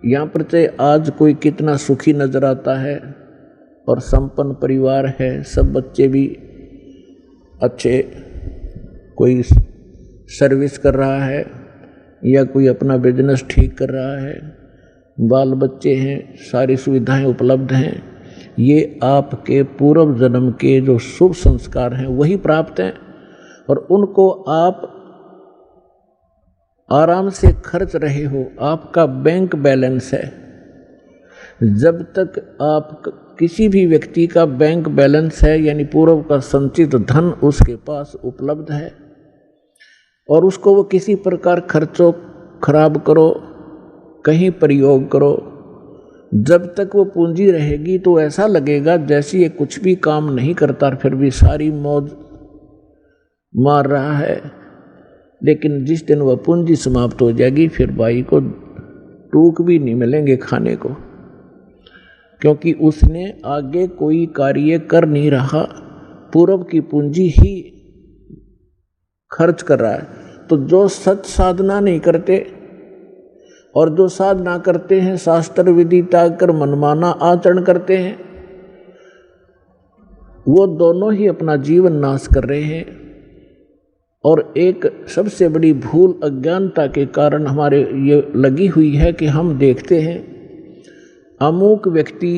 यहाँ पर चाहे आज कोई कितना सुखी नजर आता है और संपन्न परिवार है, सब बच्चे भी अच्छे, कोई सर्विस कर रहा है या कोई अपना बिजनेस ठीक कर रहा है, बाल बच्चे हैं, सारी सुविधाएं उपलब्ध हैं, ये आपके पूर्व जन्म के जो शुभ संस्कार हैं वही प्राप्त हैं और उनको आप आराम से खर्च रहे हो। आपका बैंक बैलेंस है। जब तक आप किसी भी व्यक्ति का बैंक बैलेंस है यानी पूर्व का संचित धन उसके पास उपलब्ध है और उसको वो किसी प्रकार खर्चो खराब करो, कहीं प्रयोग करो, जब तक वो पूंजी रहेगी तो ऐसा लगेगा जैसे ये कुछ भी काम नहीं करता, फिर भी सारी मौज मार रहा है। लेकिन जिस दिन वह पूंजी समाप्त हो जाएगी फिर भाई को टूक भी नहीं मिलेंगे खाने को, क्योंकि उसने आगे कोई कार्य कर नहीं रहा, पूर्व की पूंजी ही खर्च कर रहा है। तो जो सच साधना नहीं करते और जो साधना करते हैं, शास्त्र विधि त्याग कर मनमाना आचरण करते हैं, वो दोनों ही अपना जीवन नाश कर रहे हैं। और एक सबसे बड़ी भूल अज्ञानता के कारण हमारे ये लगी हुई है कि हम देखते हैं अमुक व्यक्ति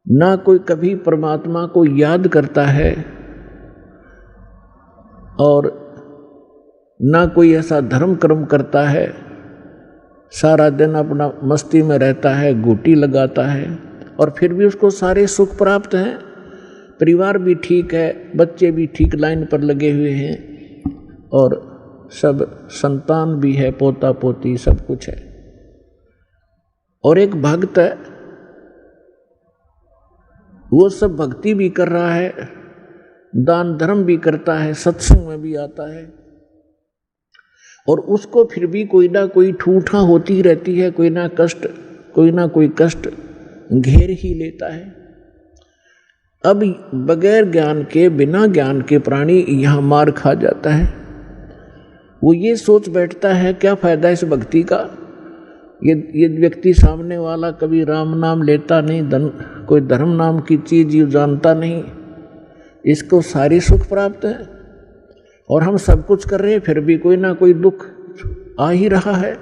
ना कोई कभी परमात्मा को याद करता है और ना कोई ऐसा धर्म कर्म करता है, सारा दिन अपना मस्ती में रहता है, घूटी लगाता है और फिर भी उसको सारे सुख प्राप्त हैं, परिवार भी ठीक है, बच्चे भी ठीक लाइन पर लगे हुए हैं और सब संतान भी है, पोता पोती सब कुछ है। और एक भक्त है, वो सब भक्ति भी कर रहा है, दान धर्म भी करता है, सत्संग में भी आता है और उसको फिर भी कोई ना कोई ठूठा होती रहती है, कोई ना कोई कष्ट घेर ही लेता है। अब बगैर ज्ञान के, बिना ज्ञान के प्राणी यहाँ मार खा जाता है। वो ये सोच बैठता है क्या फायदा इस भक्ति का, ये व्यक्ति सामने वाला कभी राम नाम लेता नहीं, कोई धर्म नाम की चीज ये जानता नहीं, इसको सारी सुख प्राप्त है और हम सब कुछ कर रहे हैं फिर भी कोई ना कोई दुख आ ही रहा है।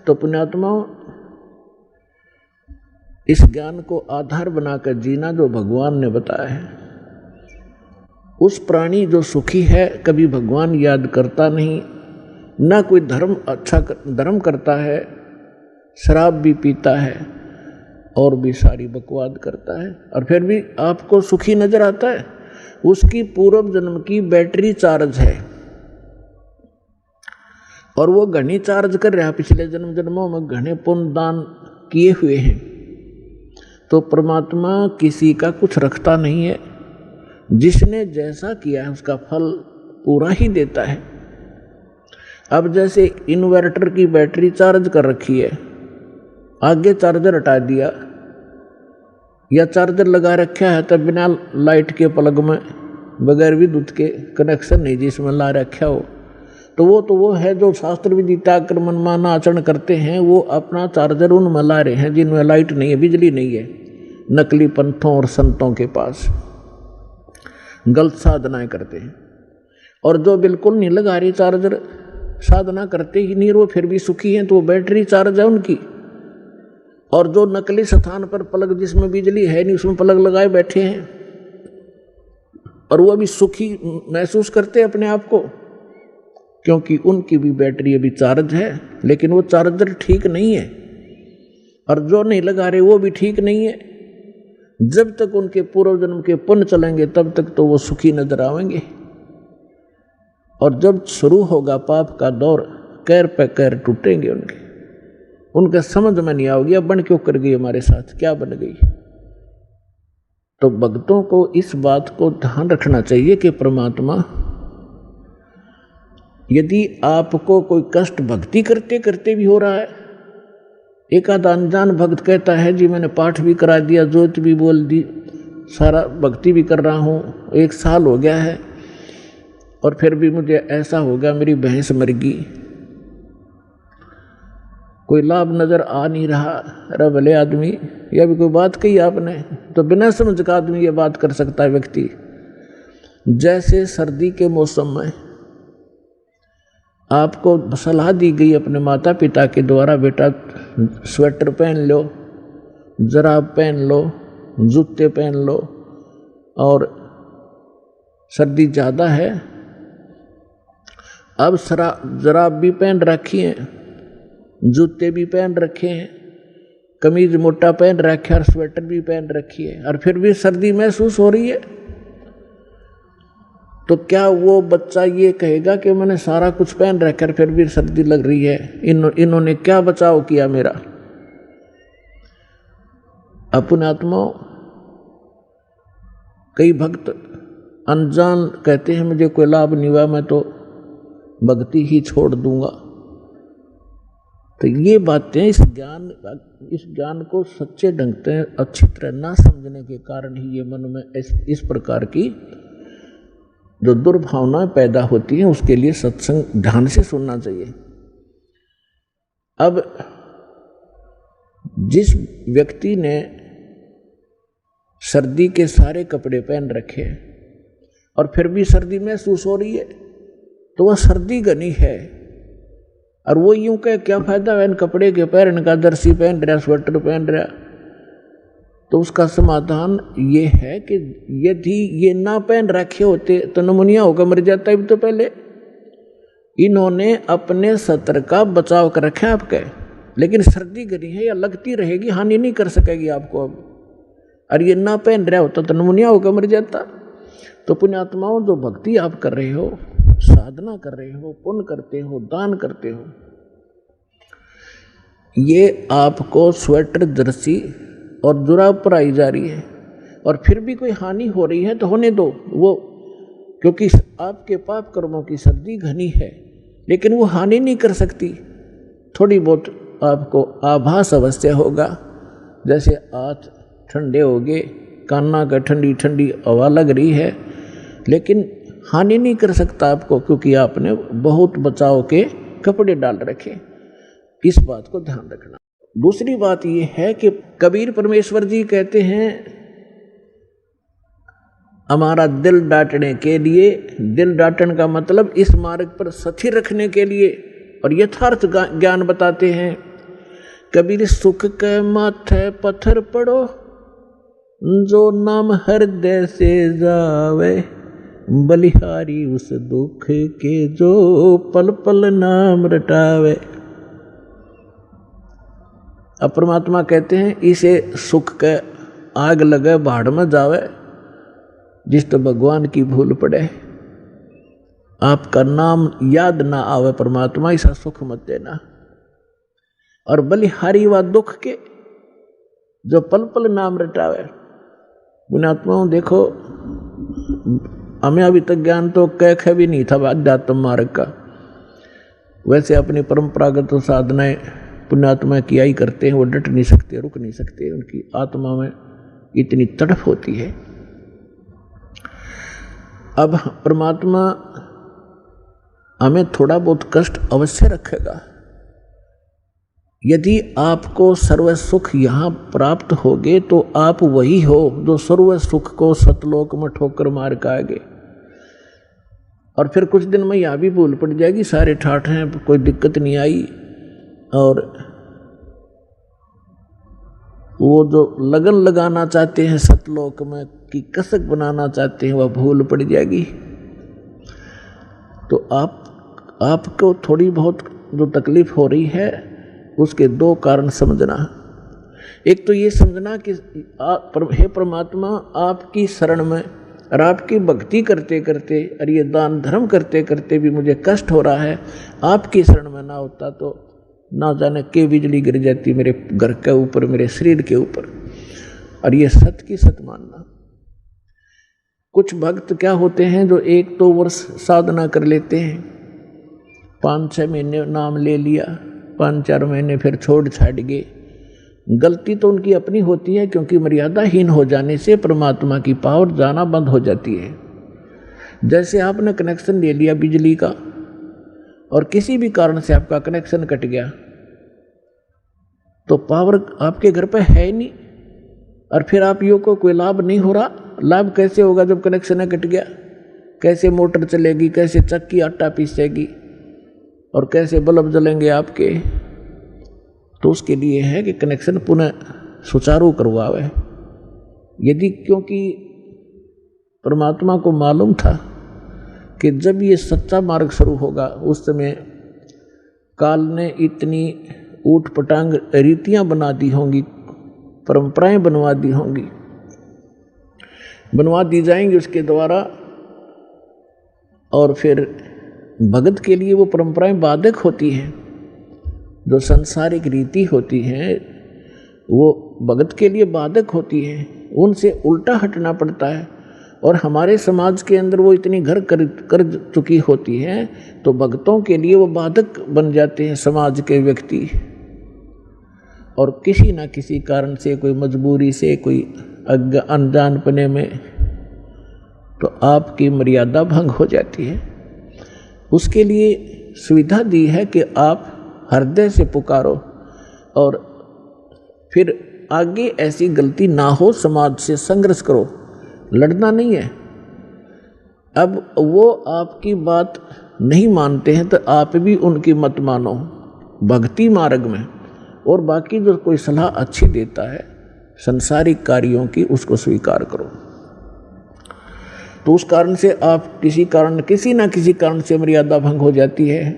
तो पुण्यात्माओं, इस ज्ञान को आधार बनाकर जीना जो भगवान ने बताया है, उस प्राणी जो सुखी है कभी भगवान याद करता नहीं, ना कोई धर्म करता है, शराब भी पीता है और भी सारी बकवाद करता है और फिर भी आपको सुखी नजर आता है। उसकी पूर्व जन्म की बैटरी चार्ज है और वो घनी चार्ज कर रहा है, पिछले जन्मों में घने पुण्य दान किए हुए हैं। तो परमात्मा किसी का कुछ रखता नहीं है, जिसने जैसा किया है उसका फल पूरा ही देता है। अब जैसे इन्वर्टर की बैटरी चार्ज कर रखी है, आगे चार्जर हटा दिया या चार्जर लगा रखा है तब बिना लाइट के प्लग में बगैर विद्युत के कनेक्शन नहीं जिसमें ला रखा हो, तो वो है जो शास्त्र विधि त्याग कर मनमाना आचरण करते हैं, वो अपना चार्जर उनमें ला रहे हैं जिनमें लाइट नहीं है, बिजली नहीं है, नकली पंथों और संतों के पास गलत साधनाएं करते हैं। और जो बिल्कुल नहीं लगा रही चार्जर, साधना करते ही नहीं, वो फिर भी सुखी हैं, तो वो बैटरी चार्ज है उनकी। और जो नकली स्थान पर प्लग जिसमें बिजली है नहीं उसमें प्लग लगाए बैठे हैं और वो अभी सुखी महसूस करते हैं अपने आप को, क्योंकि उनकी भी बैटरी अभी चार्ज है लेकिन वो चार्जर ठीक नहीं है। और जो नहीं लगा रहे वो भी ठीक नहीं है। जब तक उनके पूर्व जन्म के पुण्य चलेंगे तब तक तो वो सुखी नजर आएंगे और जब शुरू होगा पाप का दौर, कैर पे कैर टूटेंगे उनके समझ में नहीं आओगी अब बन क्यों कर गई, हमारे साथ क्या बन गई। तो भक्तों को इस बात को ध्यान रखना चाहिए कि परमात्मा, यदि आपको कोई कष्ट भक्ति करते करते भी हो रहा है, एक आध अनजान भक्त कहता है जी मैंने पाठ भी करा दिया, ज्योत भी बोल दी, सारा भक्ति भी कर रहा हूँ, 1 साल हो गया है और फिर भी मुझे ऐसा हो गया, मेरी भैंस मर गई, कोई लाभ नजर आ नहीं रहा, अरे भले आदमी, या भी कोई बात कही आपने तो बिना समझ का आदमी ये बात कर सकता है व्यक्ति। जैसे सर्दी के मौसम में आपको सलाह दी गई अपने माता पिता के द्वारा, बेटा स्वेटर पहन लो, जराब पहन लो, जूते पहन लो, और सर्दी ज़्यादा है। अब जराब भी पहन रखी है, जूते भी पहन रखे हैं, कमीज मोटा पहन रखा है और स्वेटर भी पहन रखी है, और फिर भी सर्दी महसूस हो रही है। तो क्या वो बच्चा ये कहेगा कि मैंने सारा कुछ पहन रखा है फिर भी सर्दी लग रही है, इन्होंने क्या बचाव किया मेरा? अपने आत्माओं, कई भक्त अनजान कहते हैं मुझे कोई लाभ नहीं हुआ, मैं तो भक्ति ही छोड़ दूंगा। तो ये बातें इस ज्ञान को सच्चे ढंग से अच्छी तरह ना समझने के कारण ही ये मन में इस प्रकार की जो दुर्भावनाएं पैदा होती हैं। उसके लिए सत्संग ध्यान से सुनना चाहिए। अब जिस व्यक्ति ने सर्दी के सारे कपड़े पहन रखे और फिर भी सर्दी महसूस हो रही है तो वह सर्दी घनी है, और वो यूं कहे क्या फायदा है इन कपड़े के पहनने का, जर्सी पहन रहा, स्वेटर पहन रहा। तो उसका समाधान ये है कि यदि ये ना पहन रखे होते तो नमूनिया होकर मर जाता है। तो पहले इन्होंने अपने सत्र का बचाव कर रखा है आपके, लेकिन सर्दी घनी है या लगती रहेगी, हानि नहीं कर सकेगी आपको अब। और ये ना पहन रहा होता तो नमूनिया होकर मर जाता। तो पुण्यात्माओं, जो भक्ति आप कर रहे हो, साधना कर रहे हो, पुण्य करते हो, दान करते हो, ये आपको स्वेटर, जर्सी और जुराब पराई जा रही है, और फिर भी कोई हानि हो रही है तो होने दो वो, क्योंकि आपके पाप कर्मों की सर्दी घनी है, लेकिन वो हानि नहीं कर सकती। थोड़ी बहुत आपको आभास अवश्य होगा, जैसे हाथ ठंडे हो गए, कान्ना का ठंडी ठंडी हवा लग रही है, लेकिन हानि नहीं कर सकता आपको, क्योंकि आपने बहुत बचाव के कपड़े डाल रखे। इस बात को ध्यान रखना। दूसरी बात यह है कि कबीर परमेश्वर जी कहते हैं हमारा दिल डांटने के लिए, दिल डांटने का मतलब इस मार्ग पर स्थिर रखने के लिए, और यथार्थ ज्ञान बताते हैं। कबीर सुख के माथे पत्थर पड़ो, जो नाम हृदय से जावे, बलिहारी उस दुख के जो पल पल नाम रटावे। अब परमात्मा कहते हैं इसे सुख के आग लगे भाड़ में जावे, जिस तो भगवान की भूल पड़े, आपका नाम याद ना आवे परमात्मा, ऐसा सुख मत देना। और बलिहारी व दुख के जो पल पल नाम रटावे। पुण्यात्माओं देखो, हमें अभी तक ज्ञान तो कह भी नहीं था अध्यात्म मार्ग का। वैसे अपनी परंपरागत साधनाएं पुण्यात्मा किया ही करते हैं, वो डट नहीं सकते, रुक नहीं सकते, उनकी आत्मा में इतनी तड़फ होती है। अब परमात्मा हमें थोड़ा बहुत कष्ट अवश्य रखेगा। यदि आपको सर्व सुख यहाँ प्राप्त होगे तो आप वही हो जो सर्व सुख को सतलोक में ठोकर मार के आगे, और फिर कुछ दिन में यहाँ भी भूल पड़ जाएगी, सारे ठाठ हैं, कोई दिक्कत नहीं आई, और वो जो लगन लगाना चाहते हैं सतलोक में की कसक बनाना चाहते हैं, वह भूल पड़ जाएगी। तो आपको थोड़ी बहुत जो तकलीफ हो रही है उसके दो कारण समझना। एक तो ये समझना कि हे परमात्मा, आपकी शरण में और आपकी भक्ति करते करते और ये दान धर्म करते करते भी मुझे कष्ट हो रहा है, आपकी शरण में ना होता तो ना जाने के बिजली गिर जाती मेरे घर के ऊपर, मेरे शरीर के ऊपर। और ये सत की सत मानना। कुछ भक्त क्या होते हैं जो 1-2 वर्ष साधना कर लेते हैं, 5-6 महीने नाम ले लिया, 5-4 महीने फिर छोड़ छाड़ गए। गलती तो उनकी अपनी होती है, क्योंकि मर्यादाहीन हो जाने से परमात्मा की पावर जाना बंद हो जाती है। जैसे आपने कनेक्शन ले लिया बिजली का और किसी भी कारण से आपका कनेक्शन कट गया, तो पावर आपके घर पे है ही नहीं, और फिर आप योग को कोई लाभ नहीं हो रहा। लाभ कैसे होगा जब कनेक्शन कट गया? कैसे मोटर चलेगी, कैसे चक्की आटा पीसेगी, और कैसे बल्ब जलेंगे आपके? तो उसके लिए है कि कनेक्शन पुनः सुचारू करवावे। यदि क्योंकि परमात्मा को मालूम था कि जब ये सच्चा मार्ग शुरू होगा उस समय काल ने इतनी ऊट पटांग रीतियां बना दी होंगी, परंपराएं बनवा दी होंगी, बनवा दी जाएंगी उसके द्वारा, और फिर भगत के लिए वो परंपराएं बाधक होती हैं। जो सांसारिक रीति होती हैं वो भगत के लिए बाधक होती है, उनसे उल्टा हटना पड़ता है। और हमारे समाज के अंदर वो इतनी घर कर चुकी होती हैं तो भक्तों के लिए वो बाधक बन जाते हैं समाज के व्यक्ति। और किसी ना किसी कारण से, कोई मजबूरी से, कोई अनजानपने में, तो आपकी मर्यादा भंग हो जाती है। उसके लिए सुविधा दी है कि आप हृदय से पुकारो और फिर आगे ऐसी गलती ना हो, समाज से संघर्ष करो। लड़ना नहीं है। अब वो आपकी बात नहीं मानते हैं तो आप भी उनकी मत मानो भक्ति मार्ग में, और बाकी जो कोई सलाह अच्छी देता है संसारिक कार्यों की, उसको स्वीकार करो। तो उस कारण से आप किसी ना किसी कारण से मर्यादा भंग हो जाती है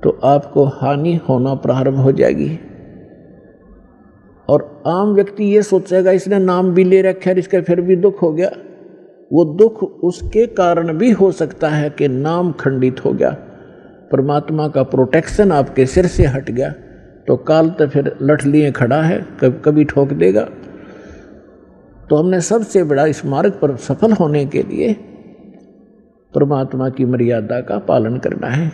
तो आपको हानि होना प्रारंभ हो जाएगी। और आम व्यक्ति ये सोचेगा इसने नाम भी ले रखा है, इसका फिर भी दुख हो गया। वो दुख उसके कारण भी हो सकता है कि नाम खंडित हो गया, परमात्मा का प्रोटेक्शन आपके सिर से हट गया, तो काल तो फिर लठ लिए खड़ा है, कभी ठोक देगा। तो हमने सबसे बड़ा इस मार्ग पर सफल होने के लिए परमात्मा की मर्यादा का पालन करना है।